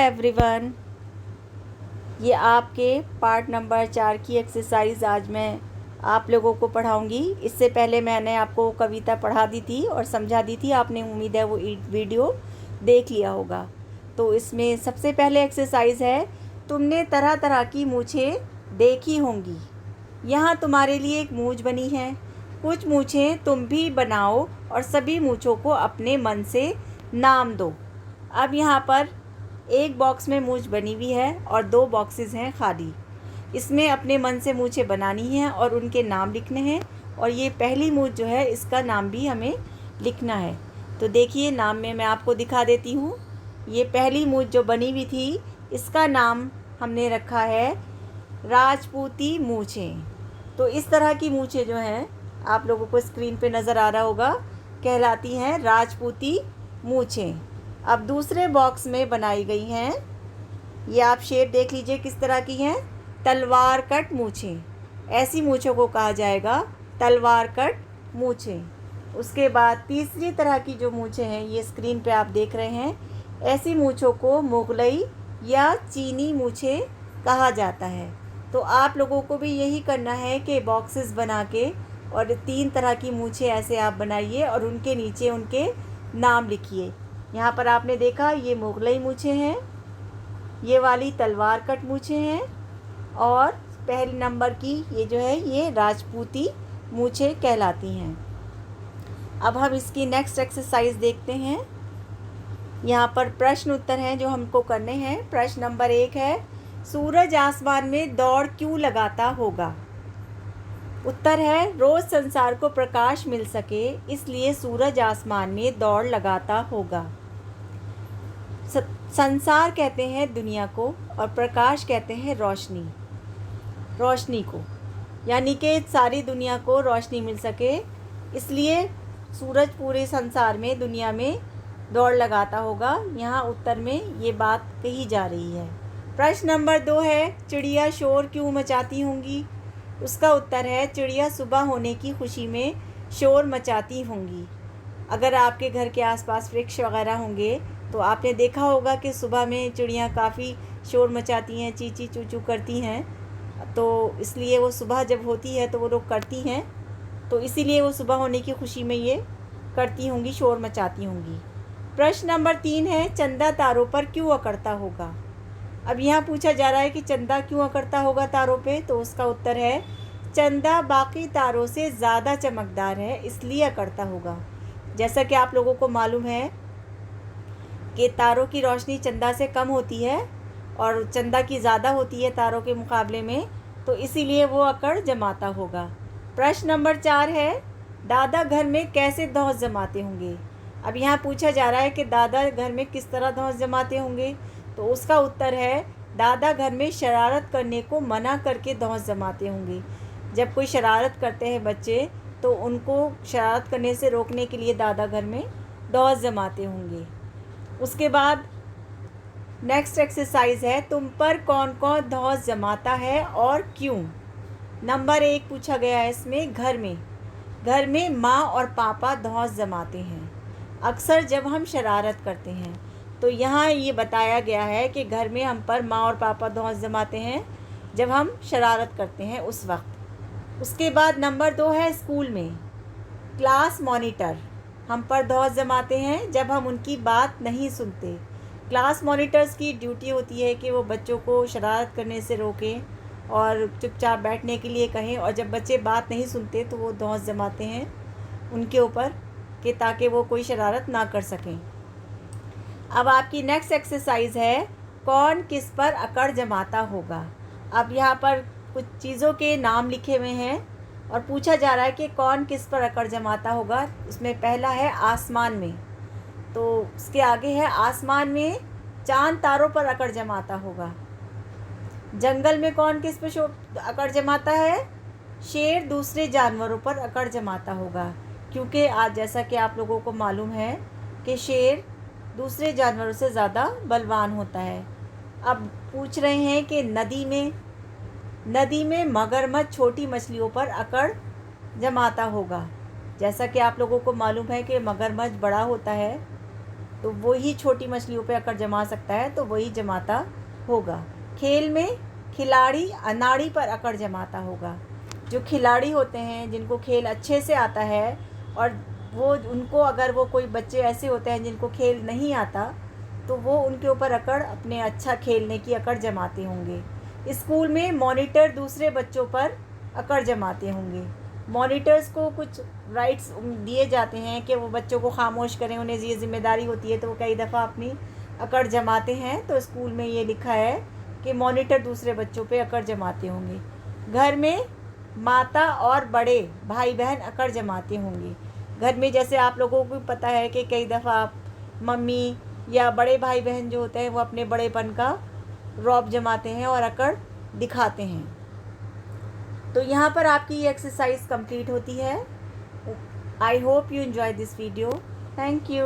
Everyone, ये आपके part number 4 की एक्सरसाइज आज मैं आप लोगों को पढ़ाऊंगी। इससे पहले मैंने आपको कविता पढ़ा दी थी और समझा दी थी। आपने उम्मीद है वो वीडियो देख लिया होगा। तो इसमें सबसे पहले एक्सरसाइज है, तुमने तरह तरह की मूछें देखी होंगी। यहाँ तुम्हारे लिए एक मूछ बनी है। कुछ मूछें तुम भी बनाओ और सभी मूछों को अपने मन से नाम दो। अब यहाँ पर एक बॉक्स में मूछ बनी हुई है और 2 बॉक्सेस हैं खाली। इसमें अपने मन से मूछें बनानी हैं और उनके नाम लिखने हैं। और ये पहली मूछ जो है इसका नाम भी हमें लिखना है। तो देखिए, नाम में मैं आपको दिखा देती हूँ। ये पहली मूछ जो बनी हुई थी इसका नाम हमने रखा है राजपूती मूछें। तो इस तरह की मूछें जो हैं, आप लोगों को स्क्रीन पे नज़र आ रहा होगा, कहलाती हैं राजपूती मूछें। अब दूसरे बॉक्स में बनाई गई हैं, ये आप शेप देख लीजिए किस तरह की हैं, तलवार कट मूछें। ऐसी मूछों को कहा जाएगा तलवार कट मूछें। उसके बाद तीसरी तरह की जो मूछें हैं, ये स्क्रीन पे आप देख रहे हैं, ऐसी मूछों को मुगलई या चीनी मूछें कहा जाता है। तो आप लोगों को भी यही करना है कि बॉक्सेस बना के और 3 तरह की मूछें ऐसे आप बनाइए और उनके नीचे उनके नाम लिखिए। यहाँ पर आपने देखा, ये मुगलई मूछें हैं, ये वाली तलवार कट मूछें हैं और पहले नंबर की ये जो है ये राजपूती मूछें कहलाती हैं। अब हम इसकी नेक्स्ट एक्सरसाइज देखते हैं। यहाँ पर प्रश्न उत्तर हैं जो हमको करने हैं। प्रश्न नंबर 1 है, सूरज आसमान में दौड़ क्यों लगाता होगा? उत्तर है, रोज़ संसार को प्रकाश मिल सके इसलिए सूरज आसमान में दौड़ लगाता होगा। संसार कहते हैं दुनिया को और प्रकाश कहते हैं रोशनी को, यानी कि सारी दुनिया को रोशनी मिल सके इसलिए सूरज पूरे संसार में दुनिया में दौड़ लगाता होगा। यहाँ उत्तर में ये बात कही जा रही है। प्रश्न नंबर 2 है, चिड़िया शोर क्यों मचाती होंगी? उसका उत्तर है, चिड़िया सुबह होने की खुशी में शोर मचाती होंगी। अगर आपके घर के आसपास वृक्ष वगैरह होंगे तो आपने देखा होगा कि सुबह में चिड़ियाँ काफ़ी शोर मचाती हैं, चींची चूचू करती हैं। तो इसलिए वो सुबह जब होती है तो वो लोग करती हैं, तो इसीलिए वो सुबह होने की खुशी में ये करती होंगी, शोर मचाती होंगी। प्रश्न नंबर 3 है, चंदा तारों पर क्यों अकड़ता होगा? अब यहाँ पूछा जा रहा है कि चंदा क्यों अकड़ता होगा तारों पे, तो उसका उत्तर है, चंदा बाकी तारों से ज़्यादा चमकदार है इसलिए अकड़ता होगा। जैसा कि आप लोगों को मालूम है कि तारों की रोशनी चंदा से कम होती है और चंदा की ज़्यादा होती है तारों के मुकाबले में, तो इसीलिए वो अकड़ जमाता होगा। प्रश्न नंबर 4 है, दादा घर में कैसे धौंस जमाते होंगे? अब यहाँ पूछा जा रहा है कि दादा घर में किस तरह धौंस जमाते होंगे, तो उसका उत्तर है, दादा घर में शरारत करने को मना करके धौंस जमाते होंगे। जब कोई शरारत करते हैं बच्चे तो उनको शरारत करने से रोकने के लिए दादा घर में धौंस जमाते होंगे। उसके बाद नेक्स्ट एक्सरसाइज है, तुम पर कौन कौन धौंस जमाता है और क्यों? नंबर 1 पूछा गया है इसमें, घर में माँ और पापा धौंस जमाते हैं अक्सर जब हम शरारत करते हैं। तो यहाँ ये बताया गया है कि घर में हम पर माँ और पापा धौंस जमाते हैं जब हम शरारत करते हैं उस वक्त। उसके बाद नंबर 2 है, स्कूल में क्लास मॉनिटर हम पर धौंस जमाते हैं जब हम उनकी बात नहीं सुनते। क्लास मॉनिटर्स की ड्यूटी होती है कि वो बच्चों को शरारत करने से रोकें और चुपचाप बैठने के लिए कहें, और जब बच्चे बात नहीं सुनते तो वो धौंस जमाते हैं उनके ऊपर कि ताकि वो कोई शरारत ना कर सकें। अब आपकी नेक्स्ट एक्सरसाइज है, कौन किस पर अकड़ जमाता होगा? अब यहाँ पर कुछ चीज़ों के नाम लिखे हुए हैं और पूछा जा रहा है कि कौन किस पर अकड़ जमाता होगा। उसमें पहला है आसमान में, तो उसके आगे है आसमान में चांद तारों पर अकड़ जमाता होगा। जंगल में कौन किस पर अकड़ जमाता है? शेर दूसरे जानवरों पर अकड़ जमाता होगा, क्योंकि आज जैसा कि आप लोगों को मालूम है कि शेर दूसरे जानवरों से ज़्यादा बलवान होता है। अब पूछ रहे हैं कि नदी में मगरमच्छ छोटी मछलियों पर अकड़ जमाता होगा। जैसा कि आप लोगों को मालूम है कि मगरमच्छ बड़ा होता है तो वही छोटी मछलियों पे अकड़ जमा सकता है, तो वही जमाता होगा। खेल में खिलाड़ी अनाड़ी पर अकड़ जमाता होगा। जो खिलाड़ी होते हैं जिनको खेल अच्छे से आता है, और वो उनको अगर वो कोई बच्चे ऐसे होते हैं जिनको खेल नहीं आता, तो वो उनके ऊपर अकड़, अपने अच्छा खेलने की अकड़ जमाते होंगे। स्कूल में मॉनिटर दूसरे बच्चों पर अकड़ जमाते होंगे। मॉनिटर्स को कुछ राइट्स दिए जाते हैं कि वो बच्चों को खामोश करें, उन्हें ये जिम्मेदारी होती है, तो वो कई दफ़ा अपनी अकड़ जमाते हैं। तो स्कूल में ये लिखा है कि मॉनिटर दूसरे बच्चों पे अकड़ जमाते होंगे। घर में माता और बड़े भाई बहन अकड़ जमाते होंगे। घर में जैसे आप लोगों को पता है कि कई दफ़ा मम्मी या बड़े भाई बहन जो होते हैं वो अपने बड़ेपन का रौब जमाते हैं और अकड़ दिखाते हैं। तो यहाँ पर आपकी ये एक्सरसाइज कंप्लीट होती है। I hope you enjoy this video. Thank you.